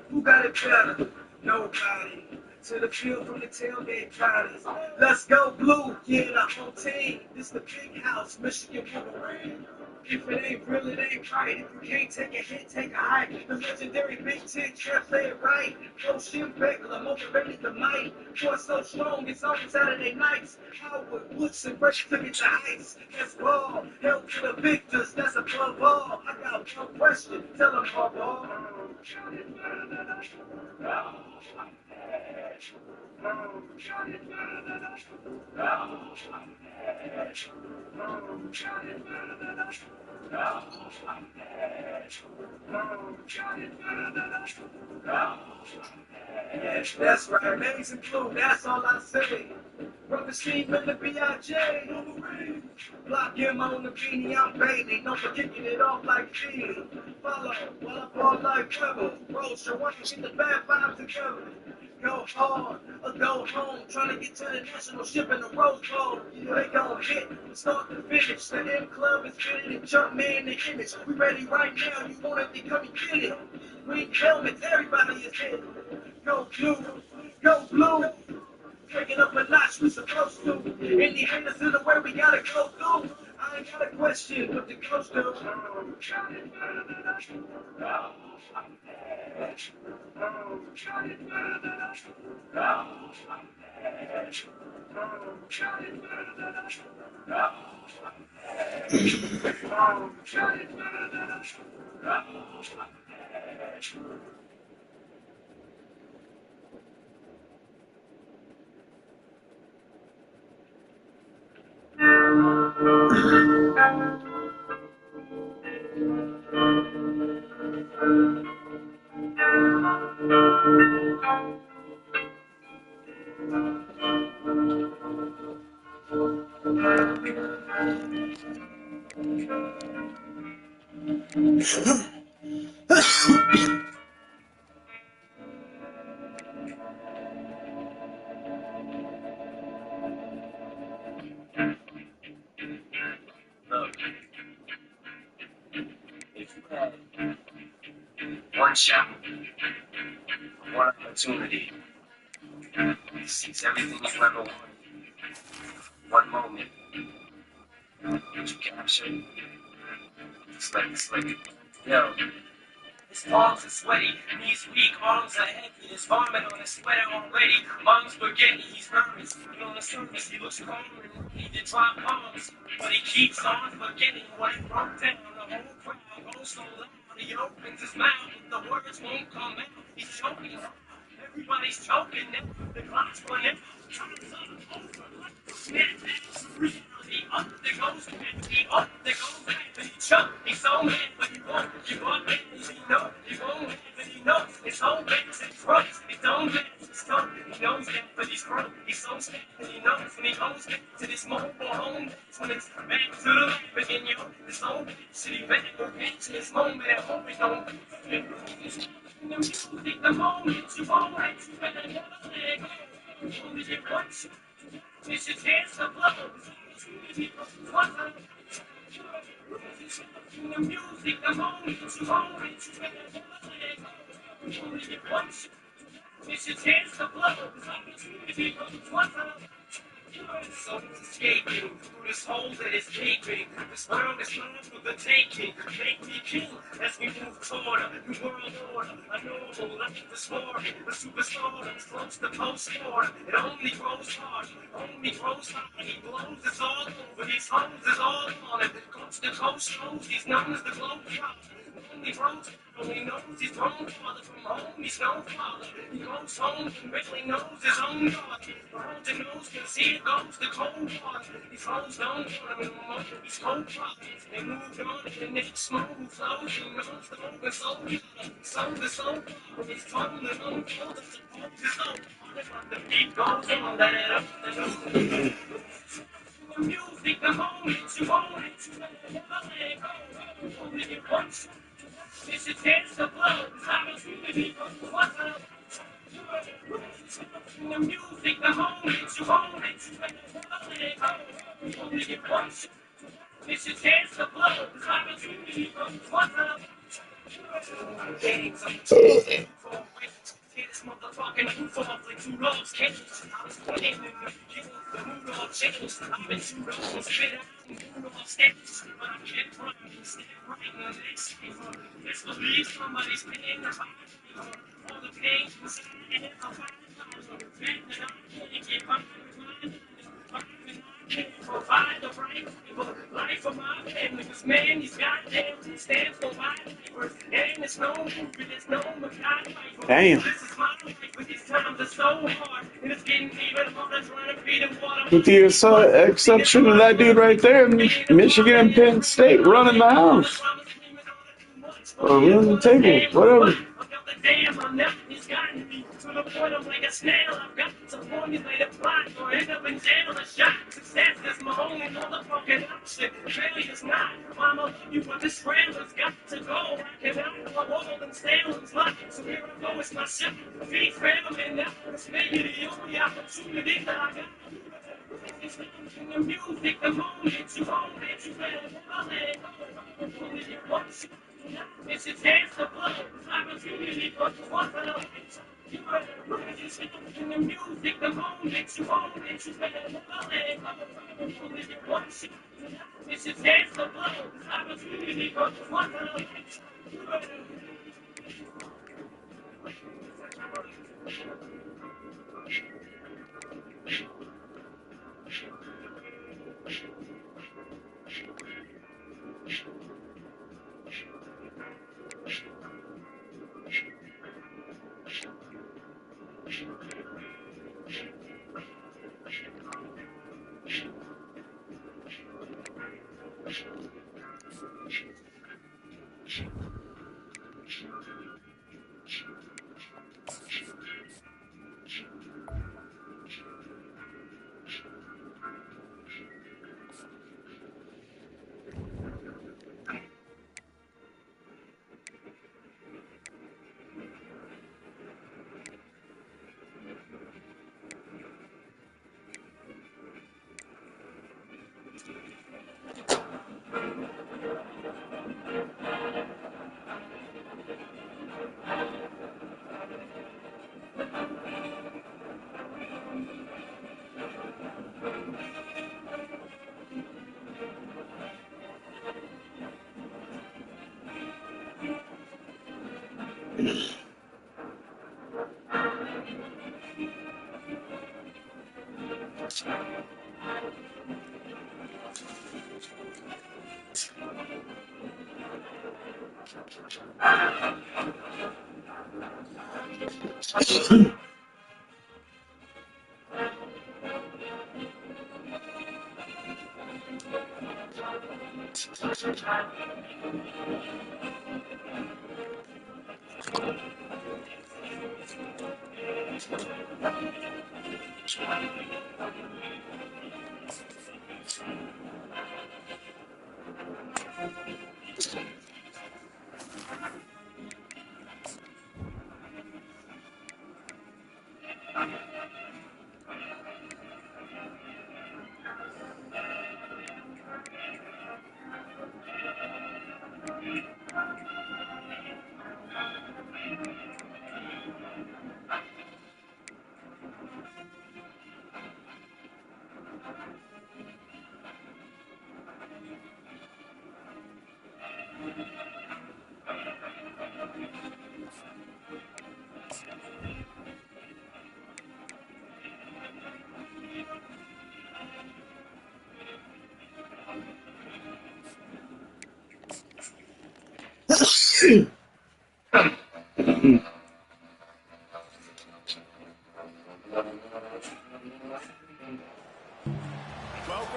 Who got it better? Nobody. To the field from the tailgate parties. Let's go blue, yeah, the whole team. This the big house, Michigan Wolverines. If it ain't real, it ain't right. If you can't take a hit, take a hike. The legendary Big Ten can't play it right. Go shit regular, motivated the might. Boy so strong, it's on Saturday nights. Howard, Woods, and Rush took it to heights. That's ball. Hell to the victors, that's above all. I got one question, tell them all. Yes, that's right, amazing blue, that's all I say. Brother Steve in the B.I.J. Block him on the beanie, I'm baiting. Don't forget kicking it off like G. Follow while I ball like Rebel. Roll, so why don't you get the bad vibes together? Go hard or go home. Trying to get to the national ship in the Rose Bowl. They gon' hit from start to finish. The M Club is fitted and jump man the image. We ready right now. You want it to come and get it. Green helmets, everybody is hit. Go blue, go blue. Breaking up a notch, we supposed to. In the end, this is the way we gotta go through. I ain't got a question, what the coach do? Look, if you had one shot, one opportunity to seize everything you ever wanted, one moment, would you capture it? Just like it's like, yo. His palms are sweaty, knees weak, arms are heavy. There's vomit on his sweater already. Mom's spaghetti, he's nervous. But on the surface, he looks calm and ready to drop bombs. But he keeps on forgetting what he wrote down. The whole crowd goes so loud. He opens his mouth, but the words won't come out. He's choking. Everybody's choking now. The clock's running out. Time's up. Over. Snap back. Reality. Up there goes back. He up there goes back. But he choked. He's so mad, but he won't give up. He knows he won't have it. He knows his whole back's in front. His own back's in front. He knows that, but he's drunk. He's so sad that he knows when he goes back to this mobile home. That's when it's back to the life again, yo. This whole back city back. Go back to this moment at home. It don't the music, the moment you won't have to better never let go. You only get one shot. It's your chance to blow. One time. The music, the moment you won't have to better never let go. You only get one shot. It's your chance to blow. One time. So he's escaping through this hole that is gaping. This world is mine for the taking. Make me king as we move toward a new world order. A normal life is war. The superstardom's close to post-mortem. It only grows hard, only grows hard. He blows, it's all over. These hoes is all on him. Coast to coast shows, these numbers, the globe drop. He grows, he knows he's grown farther from home. He's no father. He goes home and really knows his own daughter. Holds and knows, can see it goes the cold water. These hoes don't want him anymore. He's cold problems. They moved on to the next smooth flows. He knows the open soul. Sold the soul. He's told and untold. The support is so hard. The beat goes on. Let it up. The music, the moment you own it. You never let it go. Only get once. It's a chance to blow. It's opportunity. What's up? The music, the moment you own it. You never let it go. Only get once. It's a chance to blow. It's opportunity. What's up? This motherfucking roof off like two loves candles. I was playing in the mood all changed. I've been too rough and spit out and mood all stamps. But I can't run and stand right in the next cipher. Let's believe somebody's paying the fine. All the pain inside and I'm fine. And I can't get by with provide the right life for my family. This man, he's goddamn, he stands for my neighbors. And it's no movie, it's no Mackay. Damn. This is my life, but these times are so hard. And it's getting even harder trying to feed him water. With the exception of that dude right there, Michigan and Penn State running the house. Or running the table, whatever. Damn, I'm never he's gotten me to the point I'm like a snail. I've got to formulate a plot or end up in jail. A shot. Success is my only motherfucking option. Failure's not. Mama love you, but this trailer's got to go. I cannot go wall and Salem's luck. So here I go, it's my shot. Feed family now. It's maybe the only opportunity that I got. It's in the music, the moment you own it, you better never let it go. Only get one shot. It's a chance to blow. It's opportunity, but what's the light? You better look at yourself in the music, the moment you own it, you better never let it go. Only get one shot. It's a chance to blow. It's opportunity, but what's the light? You better. Welcome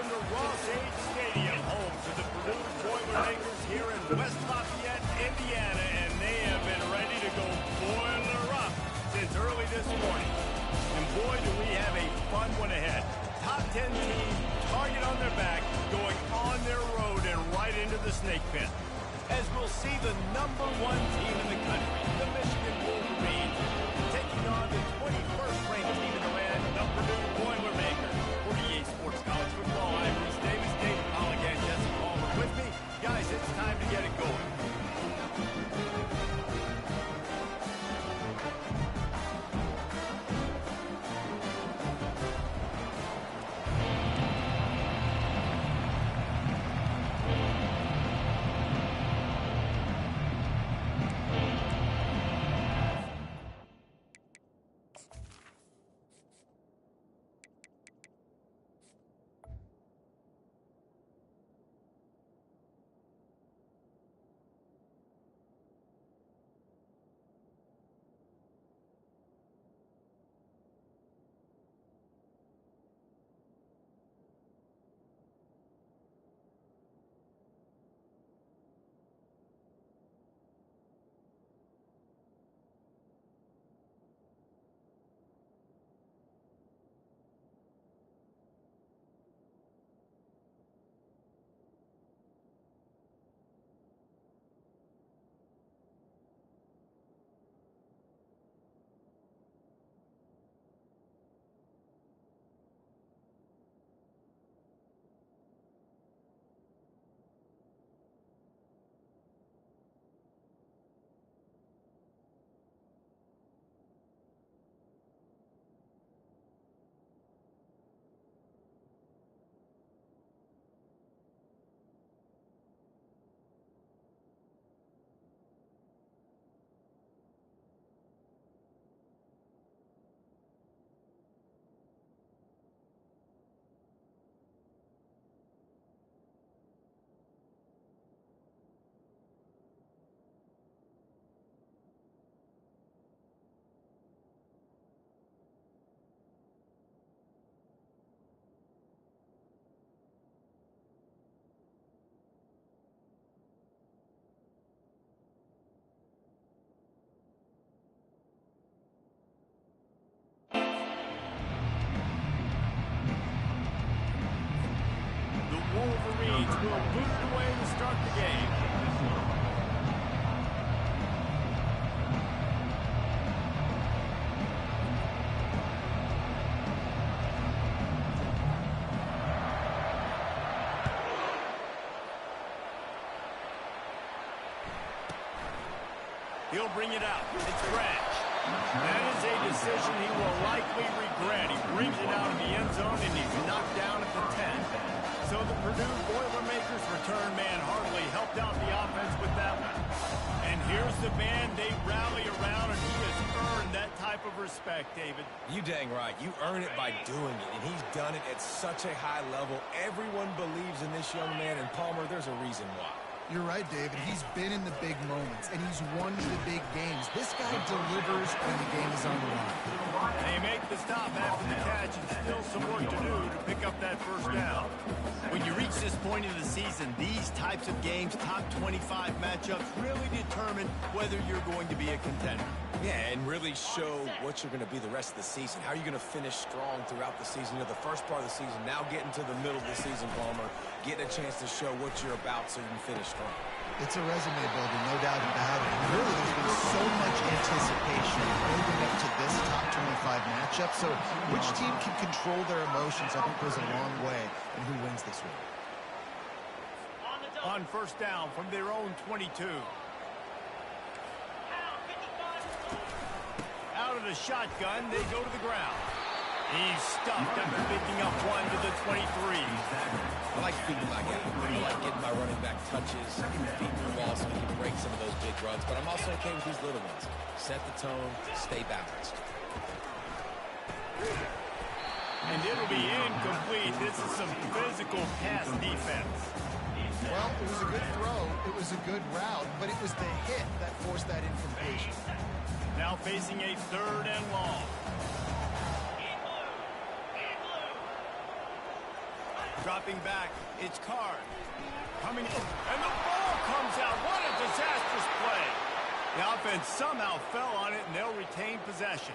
to Ross-Age Stadium, home to the Purdue Boilermakers here in West Lafayette, Indiana, and they have been ready to go boiler up since early this morning. And boy, do we have a fun one ahead. Top 10 team, target on their back, going on their road and right into the snake pit. As we'll see the #1 team in the country, the Michigan Wolverines, taking on the 21st ranked team in the land, the Purdue Boilermakers. For EA Sports College Football, I'm Bruce Davis, David Pollock and Jesse Palmer with me. Guys, it's time to get it going. Wolverines will boot it away to start the game. He'll bring it out. It's Branch. That is a decision he will likely regret. He brings it out of the end zone and he's knocked down at the 10. So the Purdue Boilermakers return man Hartley helped out the offense with that one. And here's the band they rally around, and he has earned that type of respect, David. You dang right. You earn it by doing it, and he's done it at such a high level. Everyone believes in this young man, and Palmer, there's a reason why. You're right, David. He's been in the big moments, and he's won the big games. This guy delivers when the game is on the line. They make the stop after the catch, and still some work to do to pick up that first down. When you reach this point in the season, these types of games, top 25 matchups, really determine whether you're going to be a contender. Yeah, and really show what you're going to be the rest of the season. How are you going to finish strong throughout the season? You know, the first part of the season, now getting to the middle of the season, Palmer, getting a chance to show what you're about so you can finish strong. It's a resume builder, no doubt about it. And really, there's been so much anticipation building up to this top 25 matchup. So which team can control their emotions, I think, goes a long way in who wins this one. On first down from their own 22. Out of the shotgun, they go to the ground. He's stuffed after picking up one to the 23. I like feeding my guy. I like getting my running back touches, feeding the ball so he can break some of those big runs. But I'm also okay with these little ones. Set the tone, stay balanced. And it'll be incomplete. This is some physical pass defense. Well, it was a good throw. It was was a good route, but it was the hit that forced that incompletion. Now facing a 3rd and long. Dropping back, it's Card. Coming in, and the ball comes out. What a disastrous play. The offense somehow fell on it, and they'll retain possession.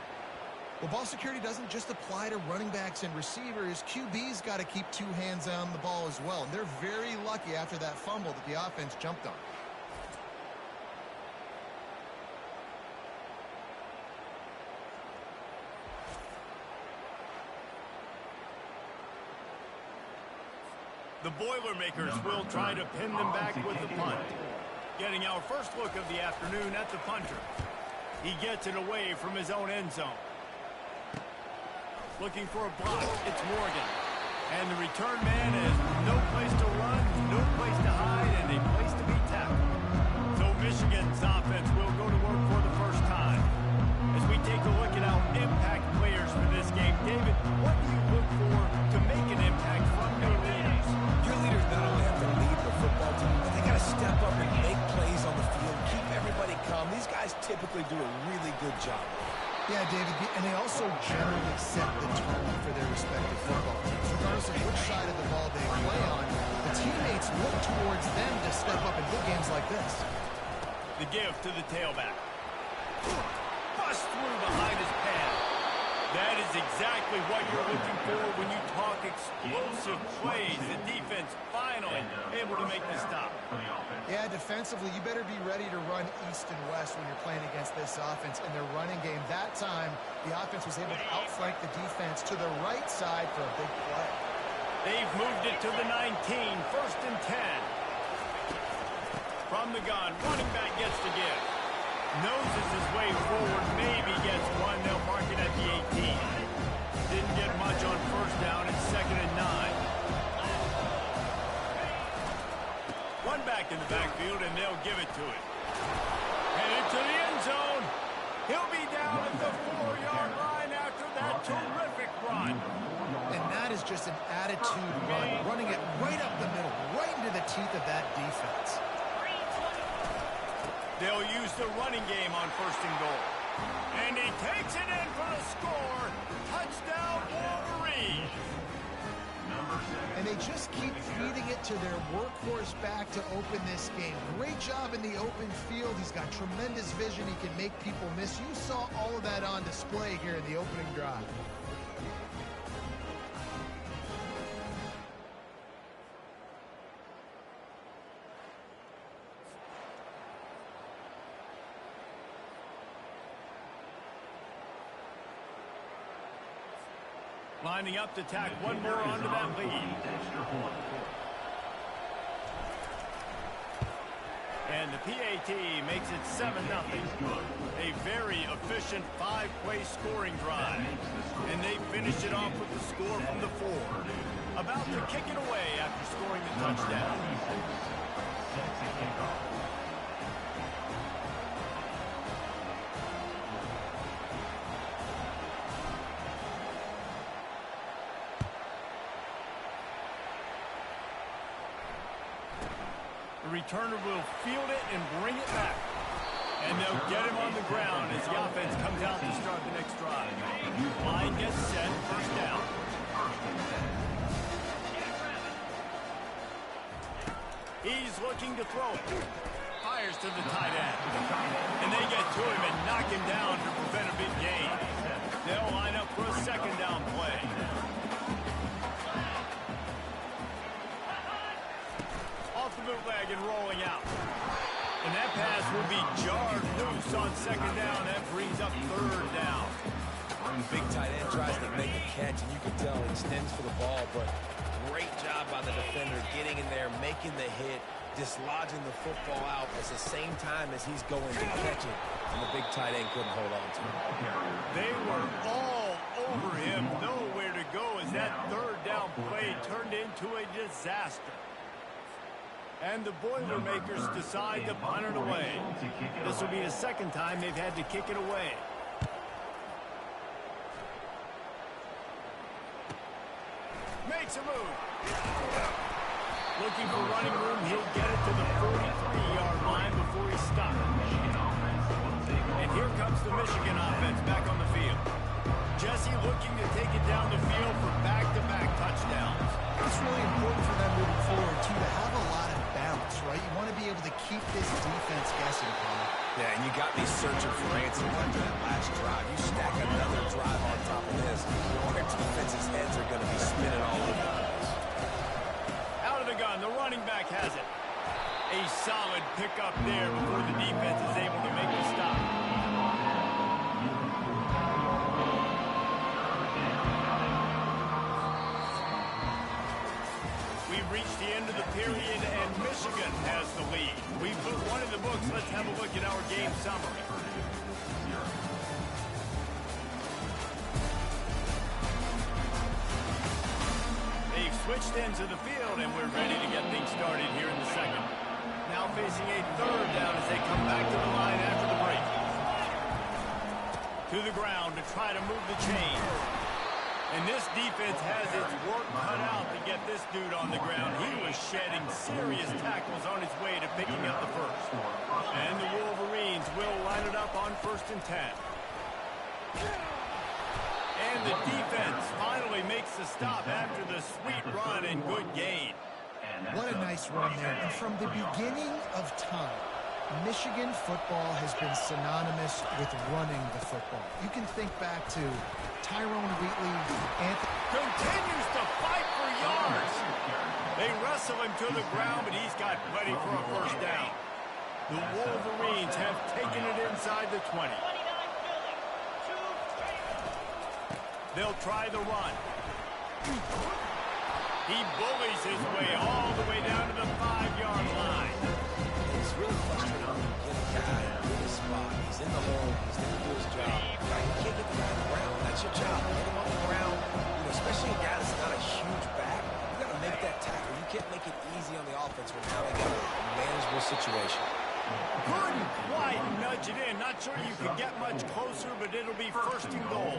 Well, ball security doesn't just apply to running backs and receivers. QB's got to keep 2 hands on the ball as well. And they're very lucky after that fumble that the offense jumped on. The Boilermakers will try to pin them back with the punt. Getting our first look of the afternoon at the punter. He gets it away from his own end zone. Looking for a block, it's Morgan. And the return man has no place to run, no place to hide, and a place to be tackled. So Michigan's offense will go to work for the first time. As we take a look at our impact players for this game, David, what do you look for to make an impact from your leaders? Your leaders not only have to lead the football team, but they got to step up and make plays on the field, keep everybody calm. These guys typically do a really good job. Yeah, David, and they also generally set the tone for their respective football teams. Regardless of which side of the ball they play on, the teammates look towards them to step up in big games like this. The give to the tailback. Bust through behind his pad. That is exactly what you're looking for when you talk explosive plays. The defense finally able to make the stop. Yeah, defensively, you better be ready to run east and west when you're playing against this offense. In their running game, that time, the offense was able to outflank the defense to the right side for a big play. They've moved it to the 19, 1st and 10. From the gun, running back gets the give. Noses his way forward, maybe gets one. They'll mark it at the 18. Didn't get much on 1st down. It's 2nd and 9. One back in the backfield, and they'll give it to him. Headed to the end zone. He'll be down at the 4-yard line after that terrific run. And that is just an attitude run, running it right up the middle, right into the teeth of that defense. They'll use the running game on 1st and goal. And he takes it in for the score. Touchdown, Wolverines. And they just keep feeding it to their workhorse back to open this game. Great job in the open field. He's got tremendous vision. He can make people miss. You saw all of that on display here in the opening drive. Lining up to tack one more onto that lead. And the PAT makes it 7-0. A very efficient 5-play scoring drive. And they finish it off with the score from the 4. About to kick it away after scoring the touchdown. Returner will field it and bring it back. And they'll get him on the ground as the offense comes out to start the next drive. Line gets set, 1st down. He's looking to throw it. Fires to the tight end. And they get to him and knock him down to prevent a big gain. They'll line up for a 2nd down play. Bootleg and rolling out. And that pass will be jarred loose on 2nd down. That brings up 3rd down. Big tight end tries to make a catch, and you can tell he extends for the ball, but great job by the defender getting in there, making the hit, dislodging the football out at the same time as he's going to catch it, and the big tight end couldn't hold on to it. They were all over him, nowhere to go as that 3rd down play turned into a disaster. And the Boilermakers decide to punt it away. This will be the 2nd time they've had to kick it away. Makes a move. Looking for running room, he'll get it to the 43-yard the defense guessing, Paul. Yeah, and you got me searching for answers after that last drive. You stack another drive on top of this, our defense's heads are going to be spinning all over the place. Out of the gun, the running back has it. A solid pickup there before the defense is able to make the stop. We've reached the end of the period, and Michigan has the lead. We put one in the books. Let's have a look at our game summary. They've switched into the field, and we're ready to get things started here in the second. Now facing a third down as they come back to the line after the break. To the ground to try to move the chains. And this defense has its work cut out to get this dude on the ground. He was shedding serious tackles on his way to picking up the first. And the Wolverines will line it up on 1st and 10. And the defense finally makes the stop after the sweet run and good gain. What a nice run there. And from the beginning of time, Michigan football has been synonymous with running the football. You can think back to Tyrone Wheatley, continues to fight for yards. They wrestle him to the ground, but he's got plenty for a first down. The Wolverines have taken it inside the 20. They'll try the run. He bullies his way all the way down to the 5-yard line. It's really frustrating when you get a guy in the spot. He's in the hole. He's going to do his job. Right? You can't get the guy on the ground. That's your job. Get him on the ground. You know, especially a guy that's not a huge back. You got to make that tackle. You can't make it easy on the offense when now they got a manageable situation. Couldn't quite nudge it in. Not sure you could get much closer, but it'll be 1st and goal.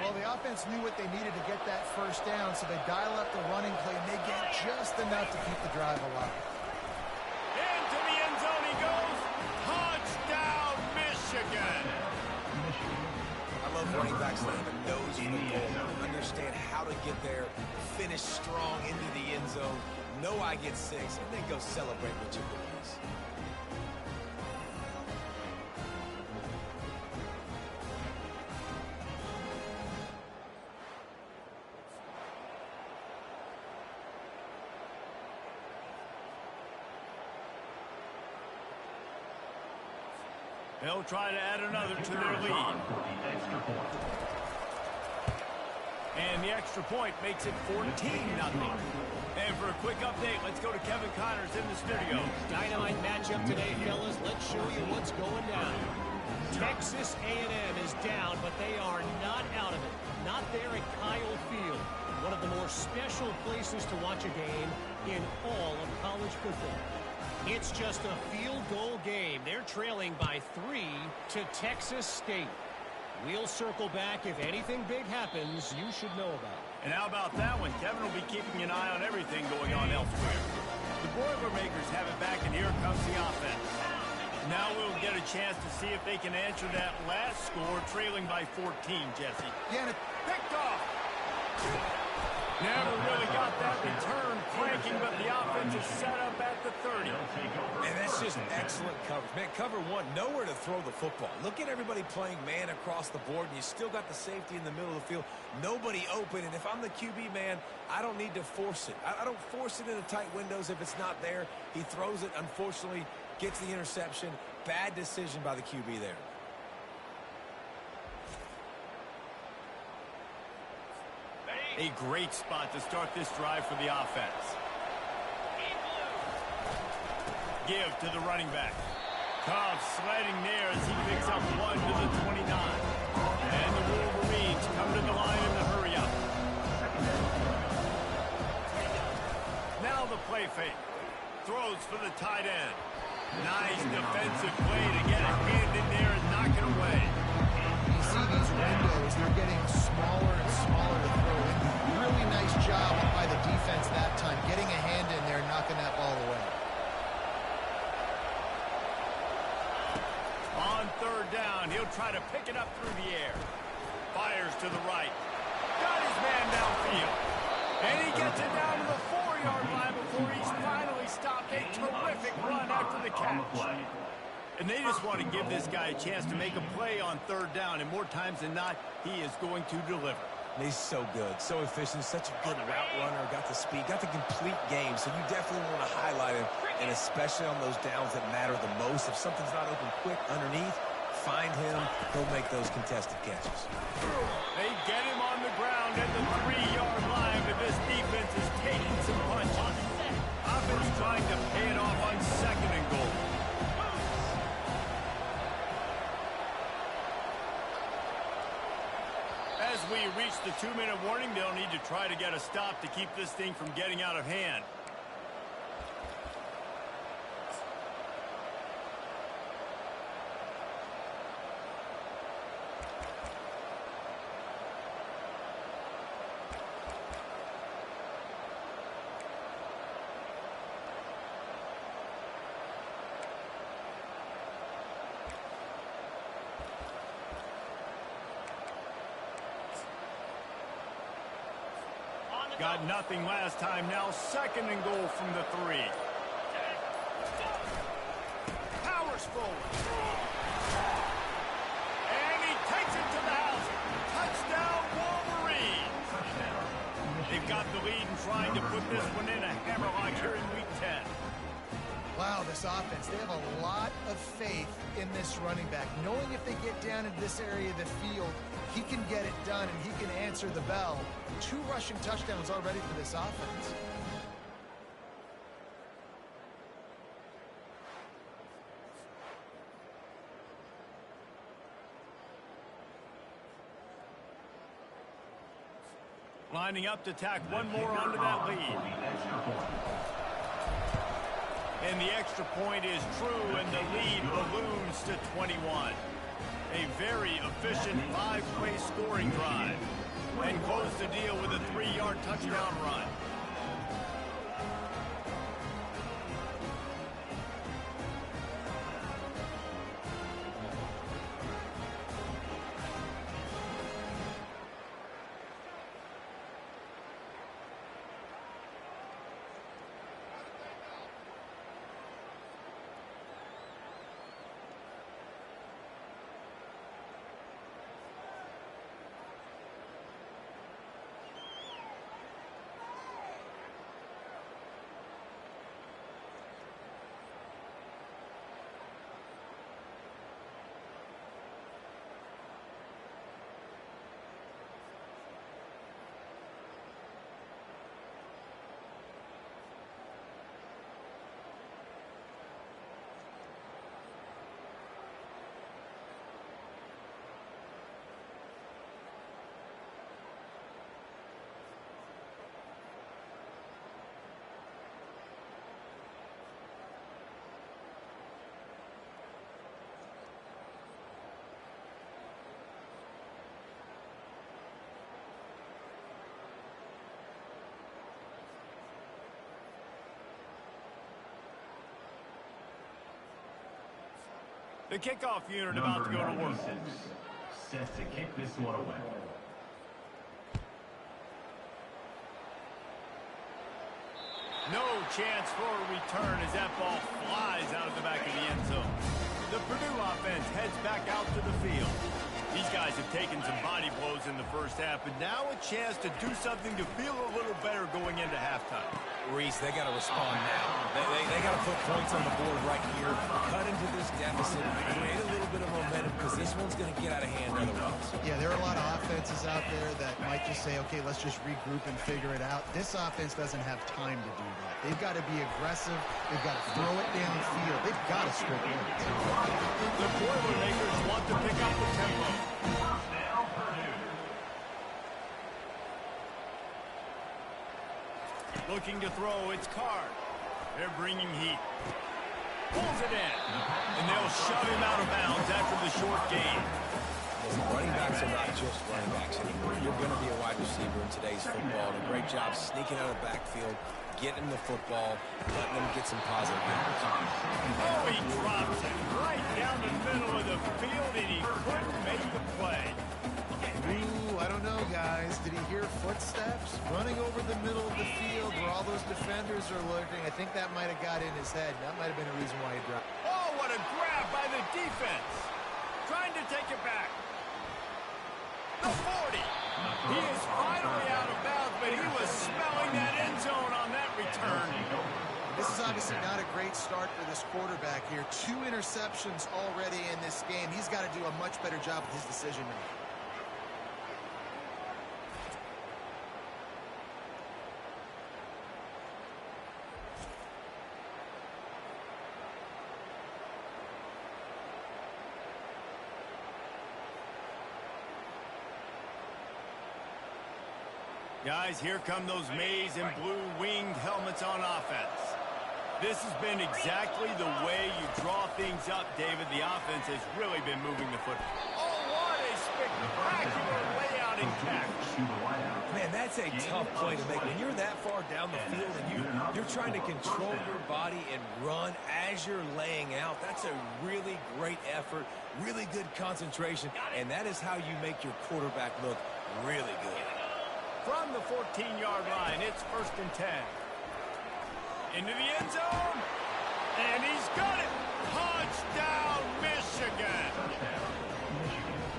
well, the offense knew what they needed to get that first down, so they dial up the running play, and they get just enough to keep the drive alive. Into the end zone he goes. Touchdown, Michigan. I love running backs that have a nose for the goal, understand how to get there, finish strong into the end zone, know I get 6, and then go celebrate with your boys. They'll try to add another to their lead. And the extra point makes it 14-0. And for a quick update, let's go to Kevin Connors in the studio. Dynamite matchup today, fellas. Let's show you what's going down. Texas A&M is down, but they are not out of it. Not there at Kyle Field, one of the more special places to watch a game in all of college football. It's just a field goal game. They're trailing by 3 to Texas State. We'll circle back. If anything big happens, you should know about it. And how about that one? Kevin will be keeping an eye on everything going on elsewhere. The Boilermakers have it back, and here comes the offense. Now we'll get a chance to see if they can answer that last score, trailing by 14, Jesse. Yeah, Picked off. Never really got that return cranking, but the offense is set up at the 30. And that's just excellent coverage. Man, cover 1, nowhere to throw the football. Look at everybody playing man across the board, and you still got the safety in the middle of the field. Nobody open, and if I'm the QB, man, I don't need to force it. I don't force it into tight windows if it's not there. He throws it, unfortunately, gets the interception. Bad decision by the QB there. A great spot to start this drive for the offense. Give to the running back. Cobb sledding there as he picks up 1 to the 29. And the Wolverines come to the line in the hurry up. Now the play fake. Throws for the tight end. Nice defensive play to get a hand in there and knock it away. you see these windows, they're getting smaller and smaller to throw in. Really nice job by the defense that time, getting a hand in there, knocking that ball away. On 3rd down, he'll try to pick it up through the air. Fires to the right. Got his man downfield. And he gets it down to the 4-yard 4-yard line before he's finally stopped a terrific run after the catch. And they just want to give this guy a chance to make a play on third down, and more times than not, he is going to deliver. He's so good, so efficient, such a good route runner, got the speed, got the complete game, so you definitely want to highlight him, and especially on those downs that matter the most. If something's not open quick underneath, find him, he'll make those contested catches. They get him on the ground at the 3-yard line, but this defense is taking some punches. Offense trying to pay it off on 2nd and goal. As we reach the 2-minute warning, they'll need to try to get a stop to keep this thing from getting out of hand. Got nothing last time. Now 2nd and goal from the 3. Powers forward. And he takes it to the house. Touchdown, Wolverines. They've got the lead and trying to put this one in a hammerlock here in Week 10. Wow, this offense, they have a lot of faith in this running back, knowing if they get down into this area of the field, he can get it done and he can answer the bell. 2 rushing touchdowns already for this offense. Lining up to tack one more onto that lead. And the extra point is true, and the lead balloons to 21. A very efficient 5-play scoring drive. And close the deal with a 3-yard touchdown run. The kickoff unit about to go to work. Set to kick this one away. No chance for a return as that ball flies out of the back of the end zone. The Purdue offense heads back out to the field. These guys have taken some body blows in the first half, but now a chance to do something to feel a little better going into halftime. Reese, they got to respond now. They got to put points on the board right here, cut into this deficit, create a little bit of momentum, because this one's going to get out of hand otherwise. Yeah, there are a lot of offenses out there that might just say, okay, let's just regroup and figure it out. This offense doesn't have time to do that. They've got to be aggressive. They've got to throw it downfield. They've got to score points. The Boilermakers want to pick up the tempo. Looking to throw, it's Card. They're bringing heat. Pulls it in. And they'll shove him out of bounds after the short gain. Listen, running backs are not just running backs anymore. You're going to be a wide receiver in today's football. And a great job sneaking out of the backfield, getting the football, letting them get some positive yards. Oh, he drops it right down the middle of the field, and he couldn't make the play. Ooh, I don't know, guys. Did he hear footsteps? Running over the middle of the field where all those defenders are lurking. I think that might have got in his head. That might have been a reason why he dropped. Oh, what a grab by the defense. Trying to take it back. The 40. He is finally out of bounds, but he was smelling that end zone on that return. This is obviously not a great start for this quarterback here. 2 interceptions already in this game. He's got to do a much better job with his decision making. Guys, here come those maize and blue winged helmets on offense. This has been exactly the way you draw things up, David. The offense has really been moving the football. Oh, what a spectacular layout and catch. Man, that's a tough play to make. When you're that far down the field and you're trying to control your body and run as you're laying out, that's a really great effort, really good concentration, and that is how you make your quarterback look really good. From the 14-yard line, it's 1st and 10. Into the end zone, and he's got it. Touchdown, Michigan.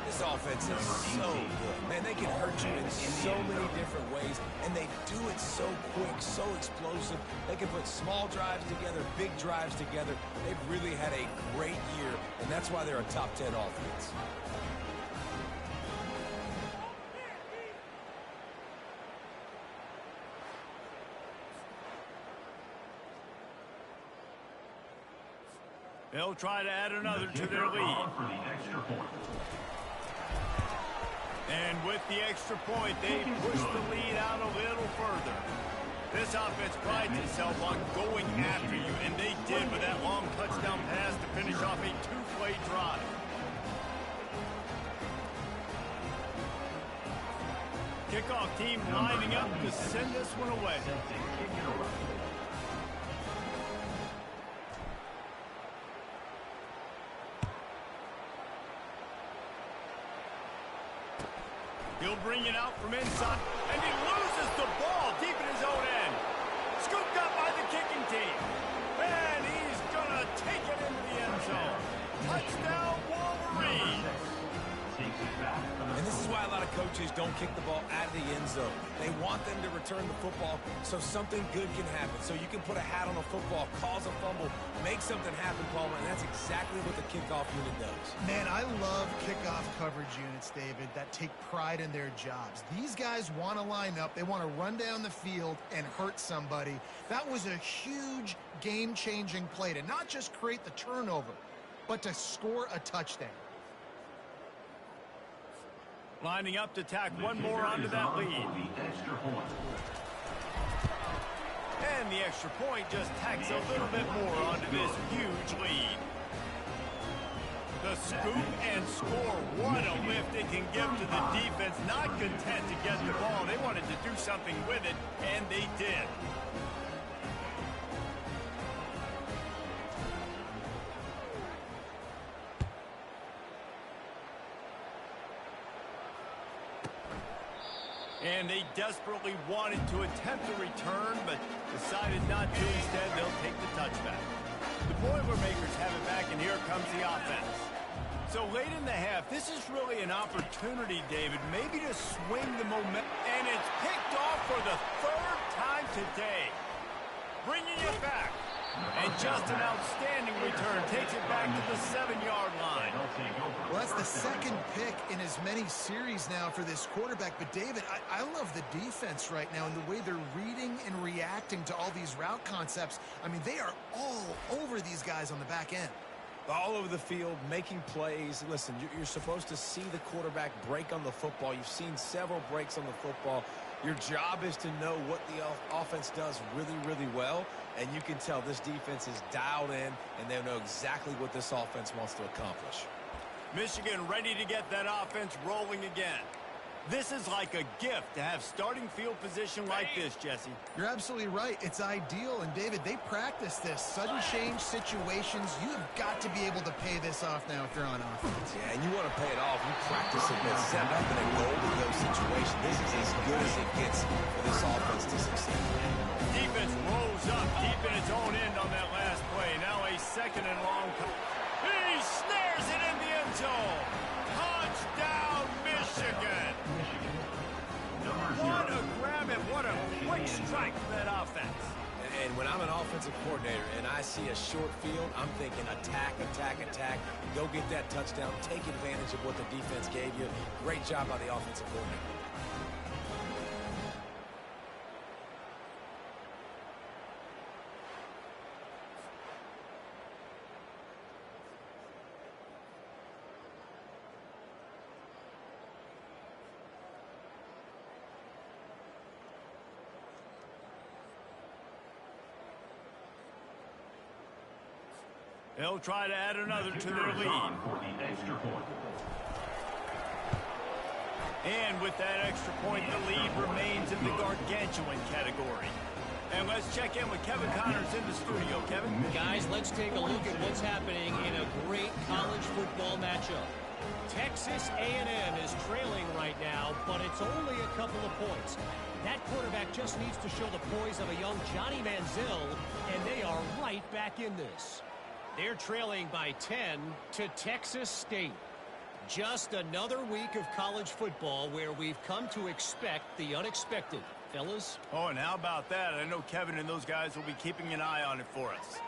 This offense is so good. Man, they can hurt you in so many different ways, and they do it so quick, so explosive. They can put small drives together, big drives together. They've really had a great year, and that's why they're a top 10 offense. They'll try to add another to their lead. And with the extra point, they push the lead out a little further. This offense prides itself on going after you, and they did with that long touchdown pass to finish off a 2-play drive. Kickoff team lining up to send this one away. He'll bring it out from inside, and he loses the ball deep in his own end. Scooped up by the kicking team. And he's going to take it into the end zone. Touchdown, Wolverines. And this is why a lot of coaches don't kick the ball out of the end zone. They want them to return the football so something good can happen. So you can put a hat on a football, cause a fumble, make something happen, Palmer, and that's exactly what the kickoff unit does. Man, I love kickoff coverage units, David, that take pride in their jobs. These guys want to line up. They want to run down the field and hurt somebody. That was a huge game-changing play to not just create the turnover, but to score a touchdown. Lining up to tack one more onto that lead. And the extra point just tacks a little bit more onto this huge lead. The scoop and score. What a lift it can give to the defense. Not content to get the ball. They wanted to do something with it, and they did. And they desperately wanted to attempt a return, but decided not to. Instead, they'll take the touchback. The Boilermakers have it back, and here comes the offense. So late in the half, this is really an opportunity, David, maybe to swing the momentum. And it's picked off for the 3rd time today. Bringing it back. And just an outstanding return. Takes it back to the 7-yard line. Well, that's the 2nd pick in as many series now for this quarterback. But, David, I love the defense right now and the way they're reading and reacting to all these route concepts. I mean, they are all over these guys on the back end. All over the field, making plays. Listen, you're supposed to see the quarterback break on the football. You've seen several breaks on the football. Your job is to know what the offense does really, really well, and you can tell this defense is dialed in, and they know exactly what this offense wants to accomplish. Michigan ready to get that offense rolling again. This is like a gift to have starting field position like this, Jesse. You're absolutely right. It's ideal. And, David, they practice this. Sudden change situations. You have got to be able to pay this off now if you're on offense. Yeah, and you want to pay it off. You practice it and set up in a golden go situation. This is as good as it gets for this offense to succeed. Defense rolls up deep in its own end on that last play. Now a second and long. He snares it in the end zone. Touchdown, Michigan. What a grab and what a quick strike for that offense. And when I'm an offensive coordinator and I see a short field, I'm thinking attack, attack, attack. Go get that touchdown. Take advantage of what the defense gave you. Great job by the offensive coordinator. They'll try to add another to their lead. And with that extra point, the lead remains in the gargantuan category. And let's check in with Kevin Connors in the studio. Kevin? Guys, let's take a look at what's happening in a great college football matchup. Texas A&M is trailing right now, but it's only a couple of points. That quarterback just needs to show the poise of a young Johnny Manziel, and they are right back in this. They're trailing by 10 to Texas State. Just another week of college football where we've come to expect the unexpected. Fellas? Oh, and how about that? I know Kevin and those guys will be keeping an eye on it for us.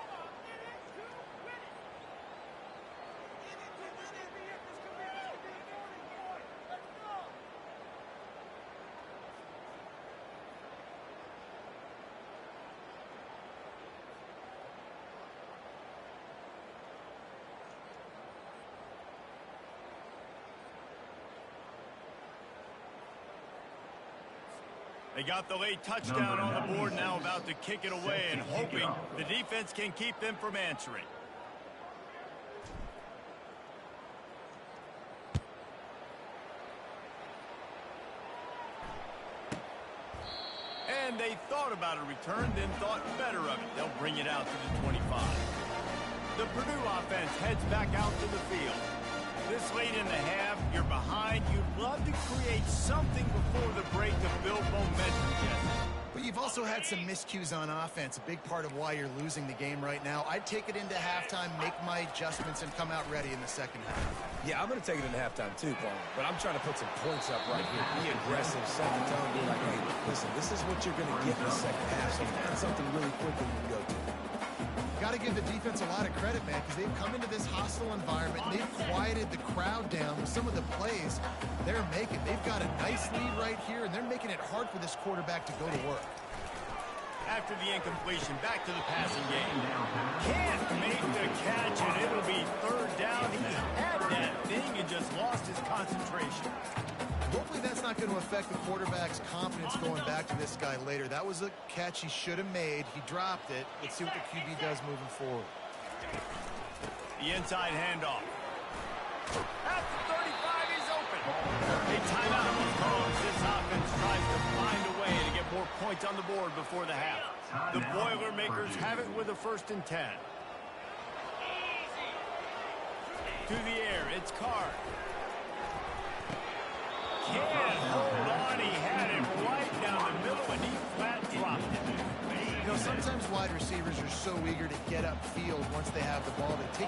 They got the late touchdown on the board, now about to kick it away and hoping the defense can keep them from answering. And they thought about a return, then thought better of it. They'll bring it out to the 25. The Purdue offense heads back out to the field. This late in the half, you're behind. You'd love to create something before the break to build momentum, Jesse. But you've also had some miscues on offense, a big part of why you're losing the game right now. I'd take it into halftime, make my adjustments, and come out ready in the second half. Yeah, I'm going to take it into halftime too, Paul. But I'm trying to put some points up right here. Be aggressive, set the tone, be like, hey, listen, this is what you're going to get in the second half. So find something really quick that you can go to. Got to give the defense a lot of credit, man, because they've come into this hostile environment. They've quieted the crowd down with some of the plays they're making. They've got a nice lead right here, and they're making it hard for this quarterback to go to work. After the incompletion, back to the passing game. Can't make the catch, and it'll be third down. He had that thing and just lost his concentration. Hopefully that's not going to affect the quarterback's confidence going back to this guy later. That was a catch he should have made. He dropped it. Let's see what the QB does moving forward. The inside handoff. At the 35, he's open. A timeout was called as this offense tries to find a way to get more points on the board before the half. The Boilermakers have it with a 1st and 10. To the air, it's Carr. Can't hold on. He had it right down the middle, and he flat dropped it. You know, sometimes wide receivers are so eager to get upfield once they have the ball. You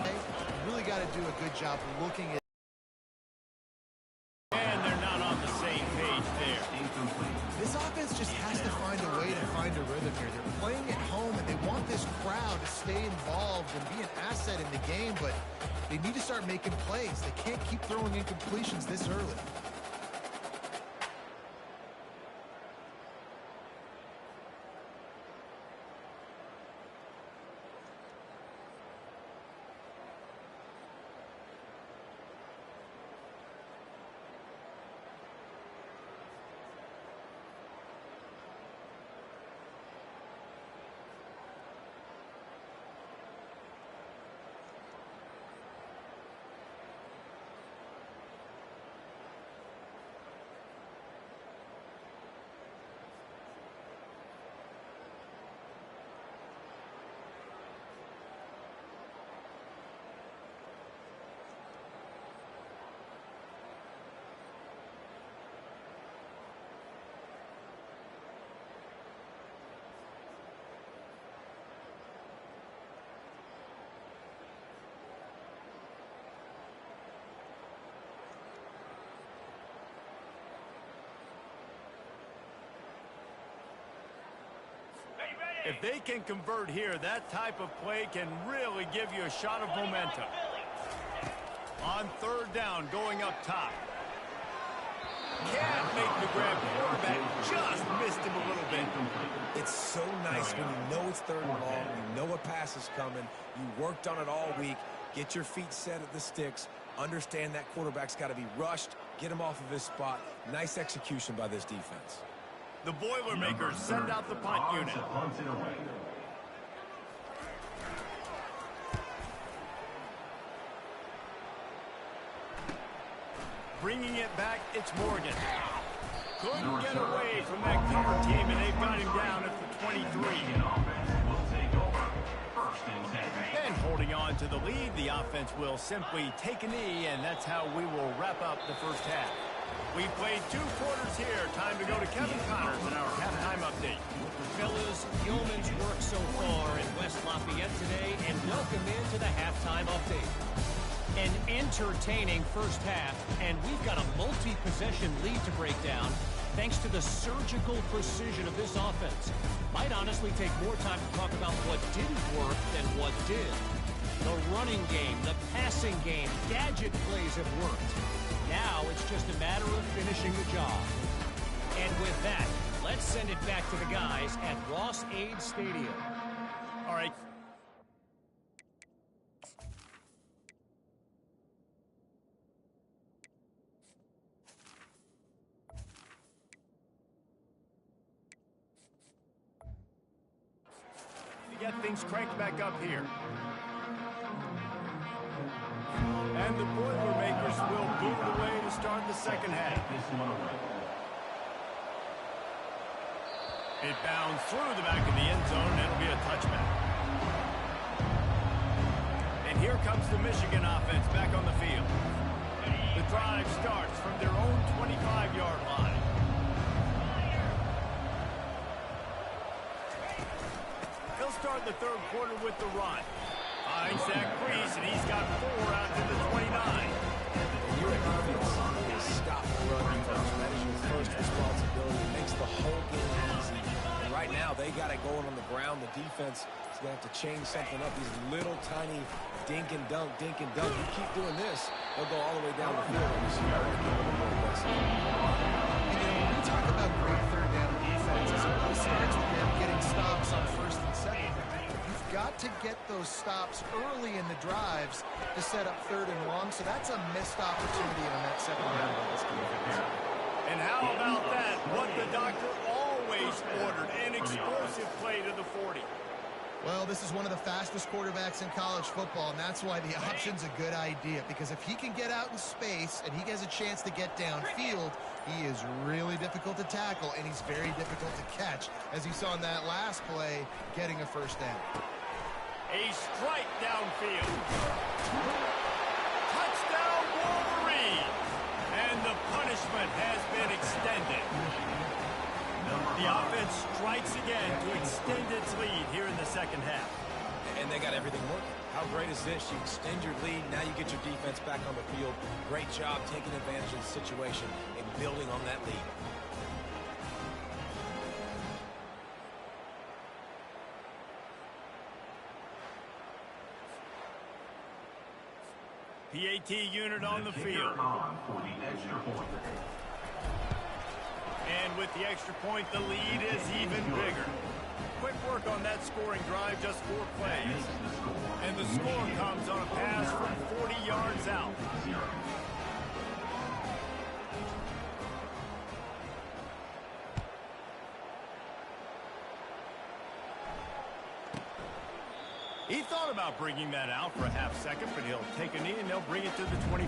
really got to do a good job looking at. And they're not on the same page there. This offense just has to find a way to find a rhythm here. They're playing at home, and they want this crowd to stay involved and be an asset in the game, but they need to start making plays. They can't keep throwing incompletions this early. If they can convert here, that type of play can really give you a shot of momentum. On third down, going up top. Can't make the grab. Quarterback just missed him a little bit. It's so nice when you know it's third and long, you know a pass is coming, you worked on it all week, get your feet set at the sticks, understand that quarterback's got to be rushed, get him off of his spot. Nice execution by this defense. The Boilermakers send out the punt unit. Bringing it back, it's Morgan. Couldn't get away from that cover team, and they've got him down at the 23. And holding on to the lead, the offense will simply take a knee, and that's how we will wrap up the first half. We played 2 quarters here. Time to go to Kevin Connors in our halftime update. Fellas, yeoman's work so far in West Lafayette today, and welcome into the halftime update. An entertaining first half, and we've got a multi-possession lead to break down thanks to the surgical precision of this offense. Might honestly take more time to talk about what didn't work than what did. The running game, the passing game, gadget plays have worked. Now it's just a matter of finishing the job. And with that, let's send it back to the guys at Ross-Ade Stadium. All right. Get things cranked back up here. And the Boilermakers will boot away to start the second half. It bounds through the back of the end zone, and it'll be a touchback. And here comes the Michigan offense back on the field. The drive starts from their own 25-yard line. Start the third quarter with the run. Finds that crease, and he's got 4 out to the 29. When you're a defense, stop the run defense. That is your first responsibility. It makes the whole game easy. And right now, they got it going on the ground. The defense is going to have to change something up. These little tiny dink and dunk, dink and dunk. You keep doing this, they'll go all the way down the field. And you see how they're getting a little more aggressive. And when we talk about great third down defenses, it really starts with them getting stops on first and second. You've got to get those stops early in the drives to set up third and long, so that's a missed opportunity on that second round of this defense. And how about that? What the doctor always ordered, an explosive play to the 40. Well, this is one of the fastest quarterbacks in college football, and that's why the option's a good idea, because if he can get out in space and he has a chance to get downfield, he is really difficult to tackle, and he's very difficult to catch, as you saw in that last play, getting a first down. A strike downfield. Touchdown, Wolverines! And the punishment has been extended. The offense strikes again to extend its lead here in the second half. And they got everything working. How great is this? You extend your lead, now you get your defense back on the field. Great job taking advantage of the situation and building on that lead. PAT unit on the field. And with the extra point, the lead is even bigger. Quick work on that scoring drive, just 4 plays. And the score comes on a pass from 40 yards out. He thought about bringing that out for a half second, but he'll take a knee and they'll bring it to the 25.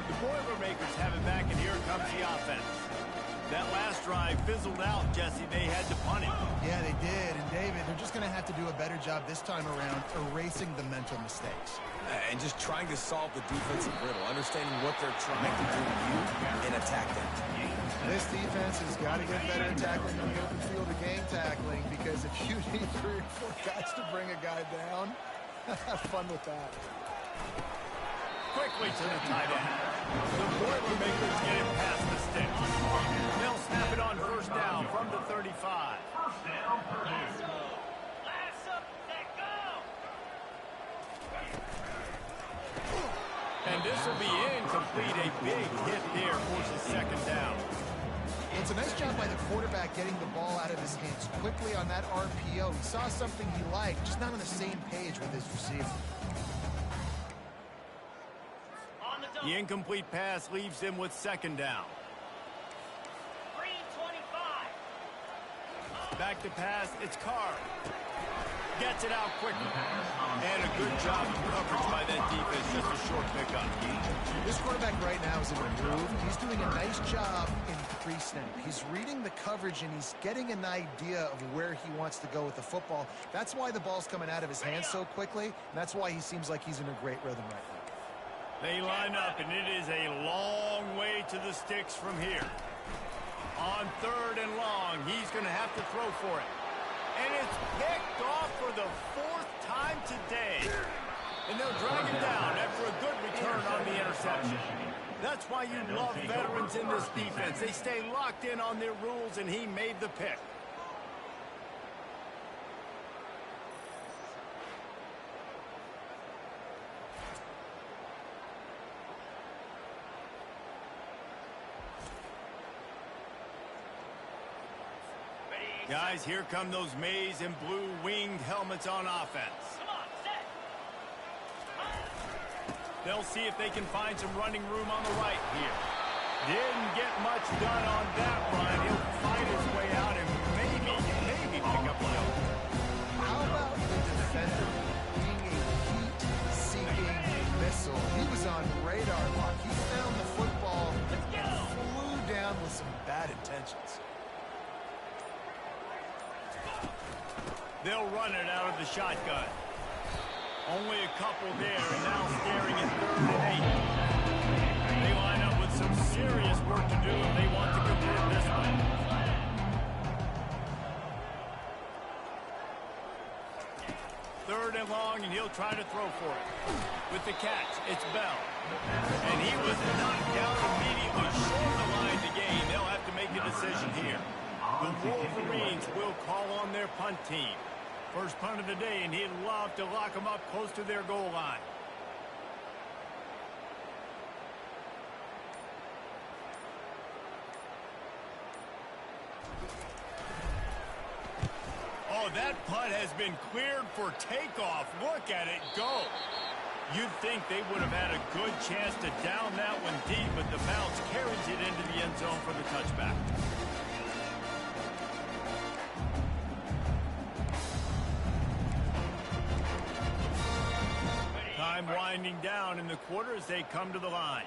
The Boilermakers have it back, and here comes the offense. That last drive fizzled out, Jesse. They had to punt it. Yeah, they did. And, David, they're just going to have to do a better job this time around erasing the mental mistakes. And just trying to solve the defensive riddle, understanding what they're trying to do to you and attack them. This defense has got to get better at tackling in the open field of game tackling, because if you need 3 or 4 guys to bring a guy down, have fun with that. Quickly to the tight end. The Boilermakers get it past the sticks. They'll snap it on first down from the 35. down Purdue. And this will be incomplete. A big hit there forces second down. Well, it's a nice job by the quarterback getting the ball out of his hands quickly on that RPO. He saw something he liked, just not on the same page with his receiver. The incomplete pass leaves him with second down. Back to pass, it's Carr. Gets it out quickly. And a good job of coverage by that defense, just a short pickup. This quarterback right now is in a groove. He's doing a nice job in pre-snap. He's reading the coverage and he's getting an idea of where he wants to go with the football. That's why the ball's coming out of his hands so quickly, and that's why he seems like he's in a great rhythm right now. They line up, and it is a long way to the sticks from here. On third and long, he's going to have to throw for it. And it's picked off for the fourth time today. And they'll drag him down after a good return on the interception. That's why you love veterans in this defense. They stay locked in on their rules, and he made the pick. Guys, here come those maize and blue winged helmets on offense. They'll see if they can find some running room on the right here. Didn't get much done on that run. He'll fight his way out and maybe pick up a hill. How about the defender being a heat-seeking missile? He was on radar lock. He found the football and flew down with some bad intentions. They'll run it out of the shotgun. Only a couple there, and now staring at 3rd and 8. They line up with some serious work to do if they want to convert this one. Third and long, and he'll try to throw for it. With the catch, it's Bell. And he was knocked down immediately, short the line to gain. They'll have to make a decision here. The Wolverines will call on their punt team. First punt of the day, and he'd love to lock them up close to their goal line. Oh, that punt has been cleared for takeoff. Look at it go. You'd think they would have had a good chance to down that one deep, but the bounce carries it into the end zone for the touchback. Time winding down in the quarter as they come to the line.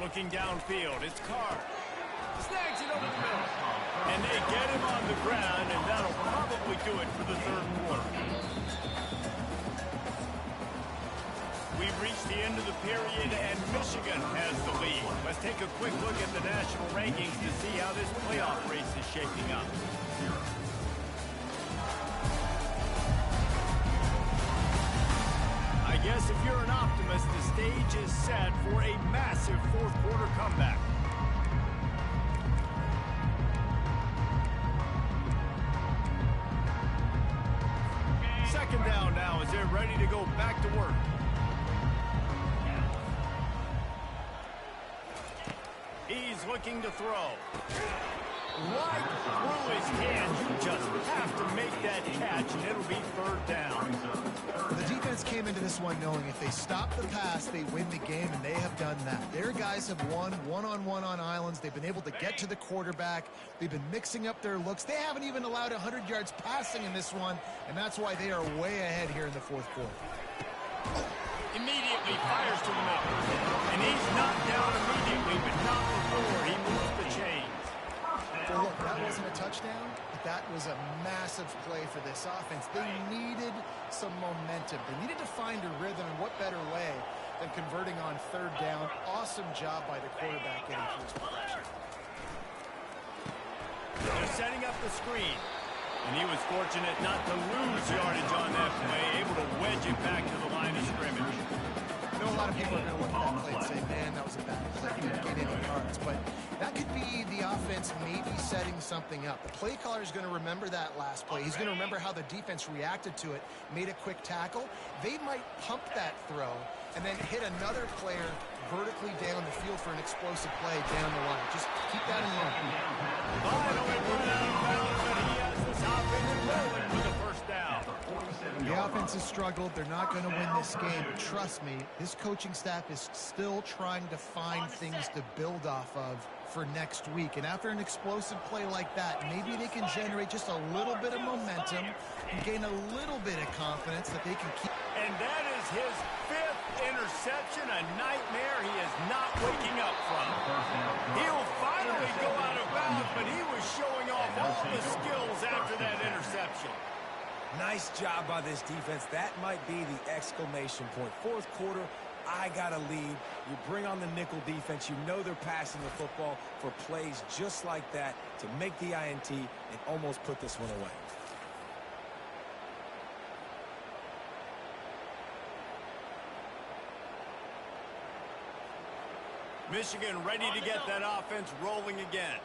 Looking downfield, it's Carr. Snags it over the middle. And they get him on the ground, and that'll probably do it for the 3rd quarter. We've reached the end of the period, and Michigan has the lead. Let's take a quick look at the national rankings to see how this playoff race is shaping up. I guess if you're an optimist, the stage is set for a massive 4th quarter comeback. Second down now as they're ready to go back to work. He's looking to throw. Right through his hand. You just have to make that catch, and it'll be 3rd down. The defense came into this one knowing if they stop the pass, they win the game, and they have done that. Their guys have won one-on-one on islands. They've been able to get to the quarterback. They've been mixing up their looks. They haven't even allowed 100 yards passing in this one, and that's why they are way ahead here in the 4th quarter. Immediately fires to the middle. And he's knocked down immediately, but not before he moves the chains. Well, look, that wasn't a touchdown, but that was a massive play for this offense. They needed some momentum. They needed to find a rhythm, and what better way than converting on 3rd down. Awesome job by the quarterback getting to his progression. They're setting up the screen. And he was fortunate not to lose yardage on that play, able to wedge it back to the line of scrimmage. I know a lot of people are going to look at that play and say, man, that was a bad play. He didn't get any yards. But that could be the offense may be setting something up. The play caller is going to remember that last play. He's going to remember how the defense reacted to it, made a quick tackle. They might pump that throw and then hit another player vertically down the field for an explosive play down the line. Just keep that in mind. Finally run out of bounds, but he has this offense rolling for the first down. The offense has struggled. They're not going to win this game. But trust me, this coaching staff is still trying to find things to build off of for next week. And after an explosive play like that, maybe they can generate just a little bit of momentum and gain a little bit of confidence that they can keep. And that is his 5th interception, a nightmare he is not waking up from. He'll finally go out of bounds, but he was showing off all the skills after that interception. Nice job by this defense. That might be the exclamation point. Fourth quarter, I got a lead. You bring on the nickel defense. You know they're passing the football for plays just like that to make the INT and almost put this one away. Michigan ready to get that offense rolling again.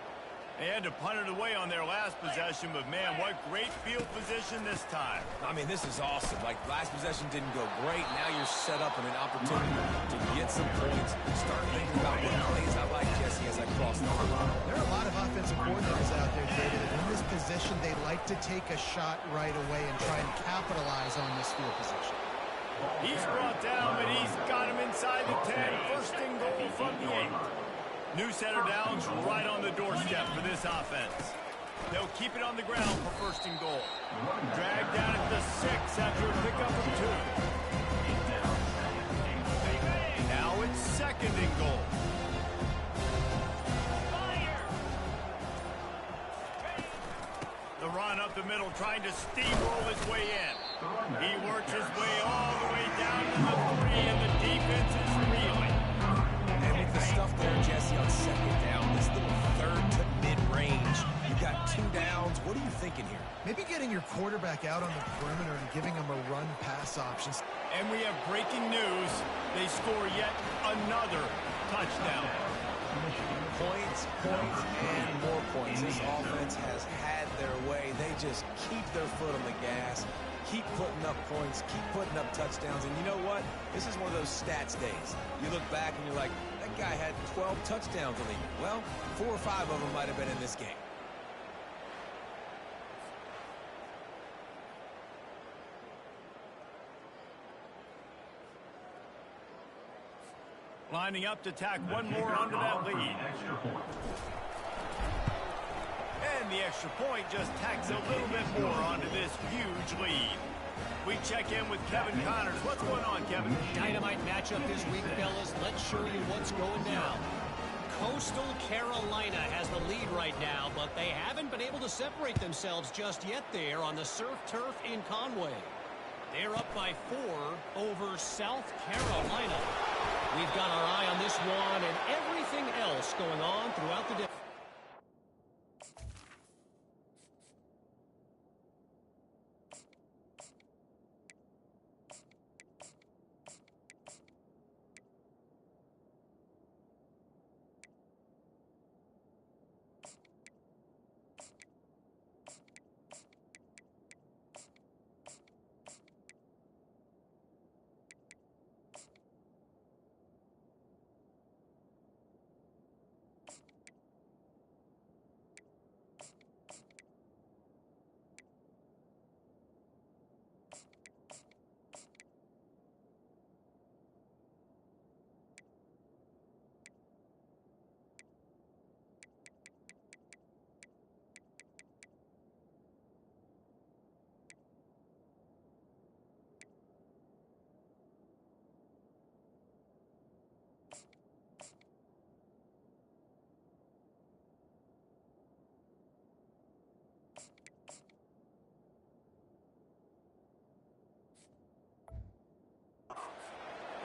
They had to punt it away on their last possession, but man, what great field position this time. I mean, this is awesome. Like, last possession didn't go great. Now you're set up in an opportunity to get some points. Start thinking about what plays I like, Jesse, as I cross the line. There are a lot of offensive coordinators out there, David, and in this position, they like to take a shot right away and try and capitalize on this field position. He's brought down, but he's got him inside the 10. First and goal from the 8. New set of downs right on the doorstep for this offense. They'll keep it on the ground for first and goal. Dragged down at the 6 after a pickup of 2. Now it's second and goal. The run up the middle, trying to steamroll his way in. He works his way all the way down to the 3, and the defense is reeling. And with the stuff there, Jesse, on second down, this little third to mid-range, you got 2 downs. What are you thinking here? Maybe getting your quarterback out on the perimeter and giving him a run-pass option. And we have breaking news. They score yet another touchdown. Points, and more points. This offense has had their way. They just keep their foot on the gas, keep putting up points, keep putting up touchdowns. And you know what? This is one of those stats days. You look back and you're like, that guy had 12 touchdowns on the year. Well, 4 or 5 of them might have been in this game. Lining up to tack one more onto that lead. And the extra point just tacks a little bit more onto this huge lead. We check in with Kevin Connors. What's going on, Kevin? Dynamite matchup this week, fellas. Let's show you what's going down. Coastal Carolina has the lead right now, but they haven't been able to separate themselves just yet there on the surf turf in Conway. They're up by 4 over South Carolina. We've got our eye on this one and everything else going on throughout the day.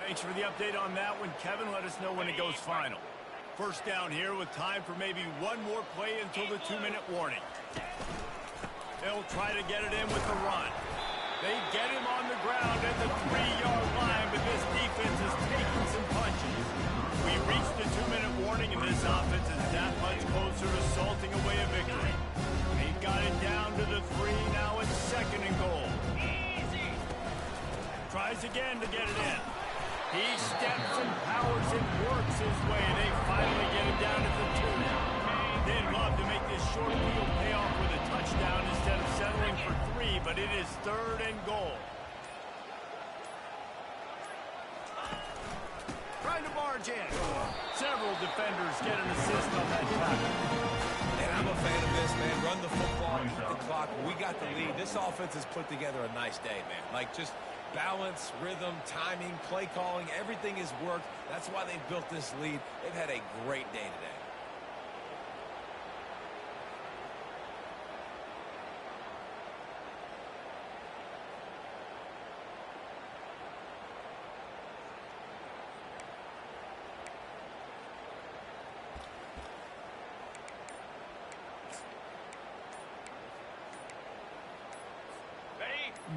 Thanks for the update on that one, Kevin. Let us know when it goes final. First down here with time for maybe one more play until the 2-minute warning. They'll try to get it in with the run. They get him on the ground at the 3-yard line, but this defense is taking some punches. We reached the 2-minute warning, and this offense is that much closer to salting away a victory. He got it down to the 3. Now it's 2nd and goal. Tries again to get it in. He steps and powers and works his way. They finally get it down to the 2. They'd love to make this short field pay off with a touchdown instead of settling for 3, but it is 3rd and goal. Trying to barge in. Several defenders get an assist on that tackle. And I'm a fan of this, man. Run the football, eat the clock. We got the lead. This offense has put together a nice day, man. Like, just balance, rhythm, timing, play calling, everything has worked. That's why they've built this lead. They've had a great day today.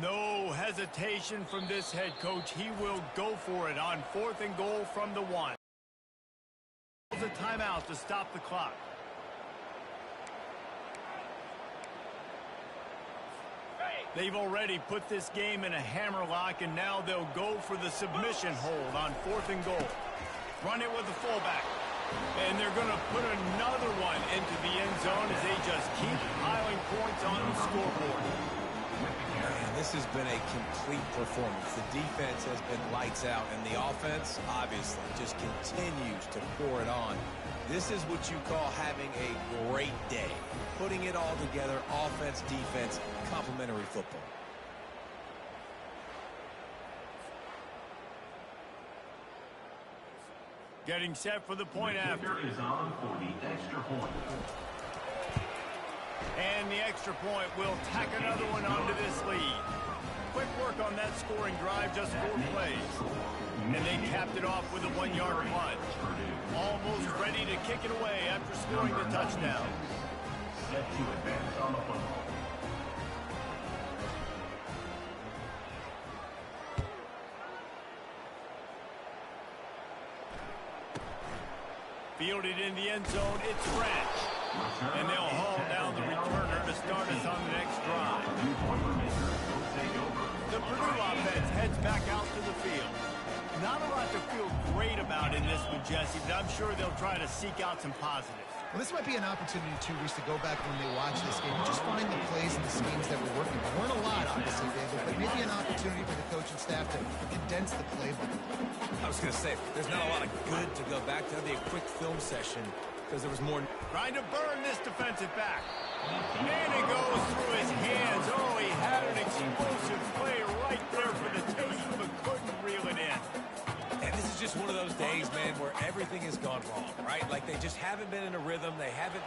No hesitation from this head coach. He will go for it on 4th and goal from the 1. A timeout to stop the clock. They've already put this game in a hammerlock, and now they'll go for the submission hold on 4th and goal. Run it with the fullback. And they're going to put another one into the end zone as they just keep piling points on the scoreboard. Man, this has been a complete performance. The defense has been lights out, and the offense, obviously, just continues to pour it on. This is what you call having a great day. Putting it all together, offense, defense, complementary football. Getting set for the point after. Is on for the extra point. And the extra point will tack another one onto this lead. Quick work on that scoring drive, just 4 plays. And they capped it off with a 1-yard punt. Almost ready to kick it away after scoring the touchdown. Set to advance on the football. Fielded in the end zone, it's French. And they'll haul down the returner to start us on the next drive. The Purdue offense heads back out to the field. Not a lot to feel great about in this one, Jesse, but I'm sure they'll try to seek out some positives. Well, this might be an opportunity, too, Reese, to go back when they watch this game and just find the plays and the schemes that were working. There weren't a lot, obviously, David, but maybe an opportunity for the coaching staff to condense the playbook. I was going to say, there's not a lot of good to go back to. That'd be a quick film session because there was more. Trying to burn this defensive back. And it goes through his hands. Oh, he had an explosive play right there for the taking, but couldn't reel it in. And this is just one of those days, man, where everything has gone wrong, right? Like they just haven't been in a rhythm. They haven't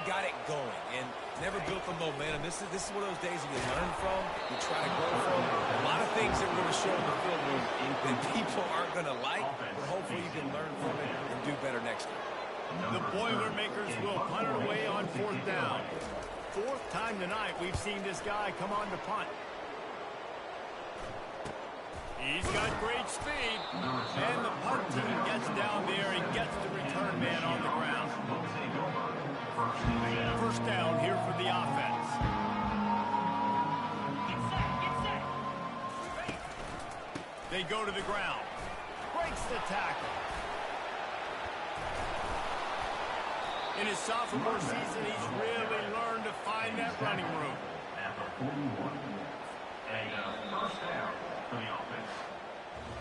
got it going and never built the momentum. This is one of those days that you learn from, you try to grow from. A lot of things that we're going to show in the field room that people aren't going to like, but hopefully you can learn from it and do better next time. The Boilermakers will punt it away on 4th down. 4th time tonight we've seen this guy come on to punt. He's got great speed, and the punt team gets down there and gets the return man on the ground. 1st down here for the offense. They go to the ground. Breaks the tackle. In his sophomore season, he's really learned to find that running room. At the 41. And 1st down for the offense.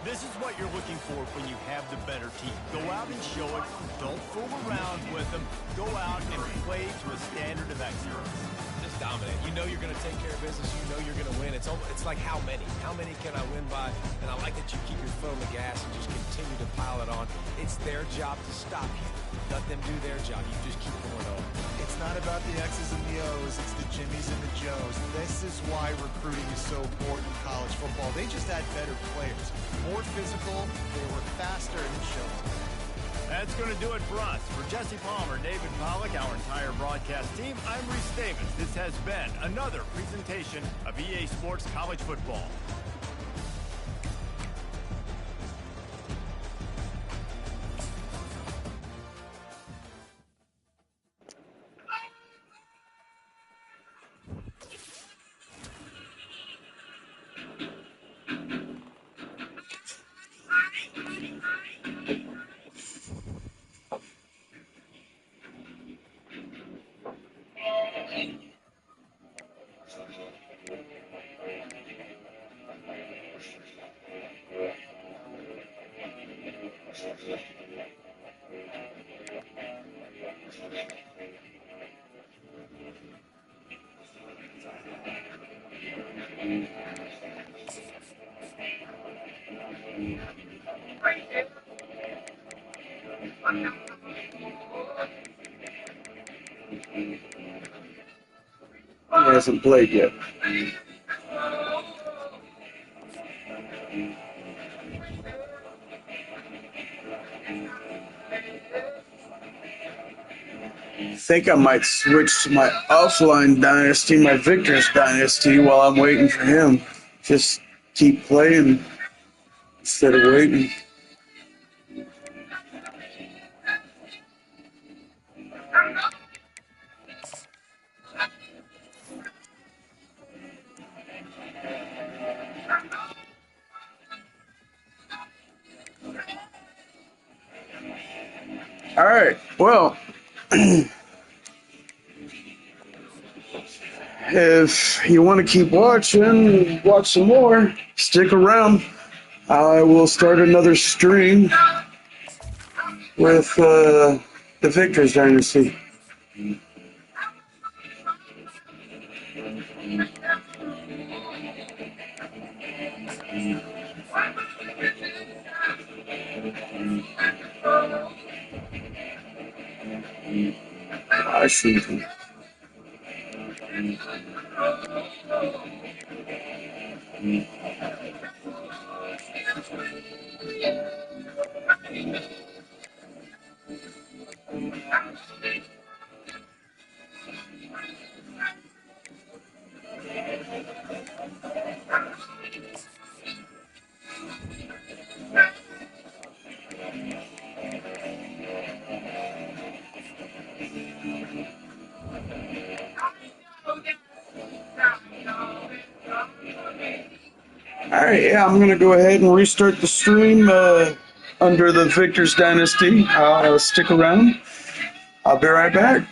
This is what you're looking for when you have the better team. Go out and show it. Don't fool around with them. Go out and play to a standard of excellence. Just dominate. You know you're going to take care of business. You know you're going to win. It's like how many? How many can I win by? And I like that you keep your foot on the gas and just continue to pile it on. It's their job to stop you. Let them do their job. You just keep going on. It's not about the X's and the O's. It's the Jimmies and the Joes. This is why recruiting is so important in college football. They just had better players. More physical. They were faster, and it shows. That's going to do it for us. For Jesse Palmer, David Pollack, our entire broadcast team, I'm Reese Davis. This has been another presentation of EA Sports College Football. He hasn't played yet. I think I might switch to my offline dynasty, my Victor's dynasty, while I'm waiting for him. Just keep playing instead of waiting. All right, well, if you want to keep watching, watch some more, stick around. I will start another stream with the Victor's Dynasty. I see. Alright, yeah, I'm going to go ahead and restart the stream under the Victor's Dynasty. Stick around. I'll be right back.